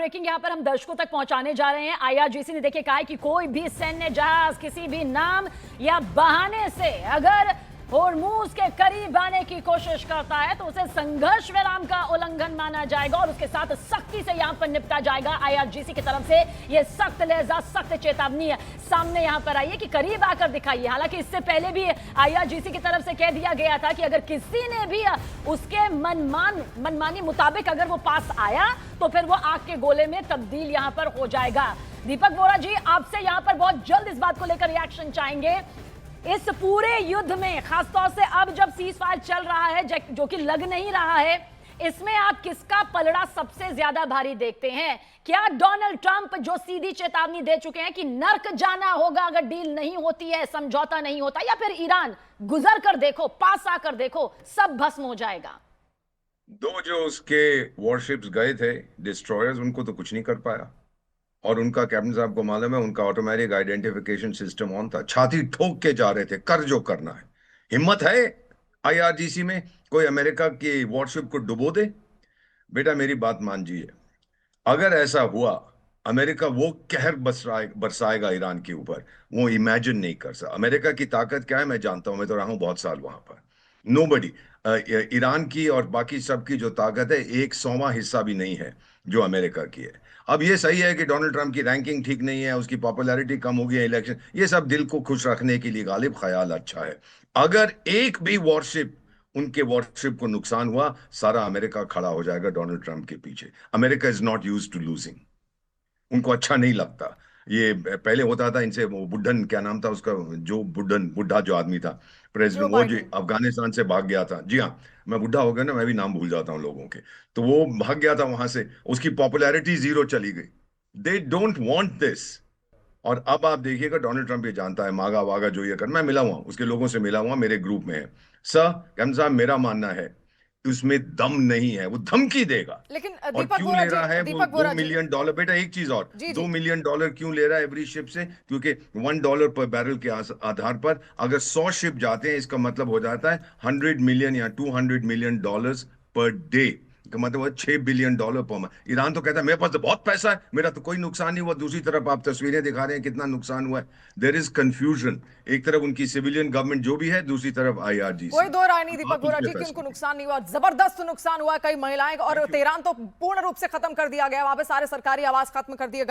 Breaking यहाँ पर हम दर्शकों तक पहुंचाने जा रहे हैं। आईआरजीसी ने देखिए कहा है कि कोई भी सैन्य जहाज किसी भी नाम या बहाने से अगर होर्मुज के करीब आने की कोशिश करता है तो उसे संघर्ष विराम का उल्लंघन माना जाएगा और उसके साथ सख्ती से यहां पर निपटा जाएगा। आईआरजीसी की तरफ से यह सख्त लहजा, सख्त चेतावनी है सामने यहां पर आई है कि करीब आकर दिखाइए। हालांकि इससे पहले भी आईआरजीसी की तरफ से कह दिया गया था कि अगर किसी ने भी उसके मनमानी मुताबिक अगर वो पास आया तो फिर वो आग के गोले में तब्दील यहां पर हो जाएगा। दीपक बोरा जी, आपसे यहां पर बहुत जल्द इस बात को लेकर रिएक्शन चाहेंगे। इस पूरे युद्ध में खासतौर से अब जब सीज फायर चल रहा है जो कि लग नहीं रहा है, इसमें आप किसका पलड़ा सबसे ज्यादा भारी देखते हैं? क्या डोनाल्ड ट्रंप जो सीधी चेतावनी दे चुके हैं कि नर्क जाना होगा अगर डील नहीं होती है, समझौता नहीं होता, या फिर ईरान गुजर कर देखो, पास आकर देखो, सब भस्म हो जाएगा? दो जो उसके वॉरशिप्स गए थे डिस्ट्रॉयर्स, उनको तो कुछ नहीं कर पाया। और उनका कैप्टन साहब को मालूम है, उनका ऑटोमेटिक आइडेंटिफिकेशन सिस्टम ऑन था। छाती ठोक के जा रहे थे, कर जो करना है। हिम्मत है आईआरजीसी में कोई अमेरिका की वॉरशिप को डुबो दे? बेटा मेरी बात मानजिए, अगर ऐसा हुआ अमेरिका वो कहर बरसाएगा ईरान के ऊपर, वो इमेजिन नहीं कर सकता। अमेरिका की ताकत क्या है मैं जानता हूं, मैं तो रहा हूं बहुत साल वहां पर। नोबडी, ईरान की और बाकी सबकी जो ताकत है 1/100वां हिस्सा भी नहीं है जो अमेरिका की है। अब ये सही है कि डोनाल्ड ट्रंप की रैंकिंग ठीक नहीं है, उसकी पॉपुलैरिटी कम हो गई है, इलेक्शन, ये सब दिल को खुश रखने के लिए गालिब ख्याल अच्छा है। अगर एक भी वॉरशिप, उनके वॉरशिप को नुकसान हुआ, सारा अमेरिका खड़ा हो जाएगा डोनाल्ड ट्रंप के पीछे। America is not used to losing, उनको अच्छा नहीं लगता। ये पहले होता था इनसे, वो बुड्ढन क्या नाम था उसका, जो बुढ़ा जो आदमी था प्रेसिडेंट, वो जो अफगानिस्तान से भाग गया था। जी हाँ, मैं बुढ़ा हो गया ना, मैं भी नाम भूल जाता हूँ लोगों के। तो वो भाग गया था वहां से, उसकी पॉपुलैरिटी 0 चली गई। They don't want this. और अब आप देखिएगा डोनाल्ड ट्रंप ये जानता है, मागा वागा जो ये कर, मैं मिला हुआ उसके लोगों से मिला हुआ, मेरे ग्रुप में है। सर कैप्टन साहब, मेरा मानना है उसमें दम नहीं है, वो धमकी देगा। लेकिन और क्यों ले रहा है वो $2 मिलियन? बेटा एक चीज और, जी, $2 मिलियन क्यों ले रहा है एवरी शिप से? क्योंकि $1 पर बैरल के आधार पर अगर 100 शिप जाते हैं, इसका मतलब हो जाता है 100 मिलियन या $200 मिलियन पर डे का मतलब है $6 बिलियन पर मंथ। ईरान तो कहता है मेरे पास तो बहुत पैसा है, मेरा तो कोई नुकसान नहीं हुआ। दूसरी तरफ आप तस्वीरें दिखा रहे हैं कितना नुकसान हुआ है। देयर इज कंफ्यूजन, एक तरफ उनकी सिविलियन गवर्नमेंट जो भी है, दूसरी तरफ आईआरजीसी। कोई दो राय नहीं दीपक बोरा जी कि उनको नुकसान नहीं हुआ, जबरदस्त नुकसान हुआ। कई महिलाएं और तेहरान तो पूर्ण रूप से खत्म कर दिया गया, वहां पे सारे सरकारी आवास खत्म कर दिए गए।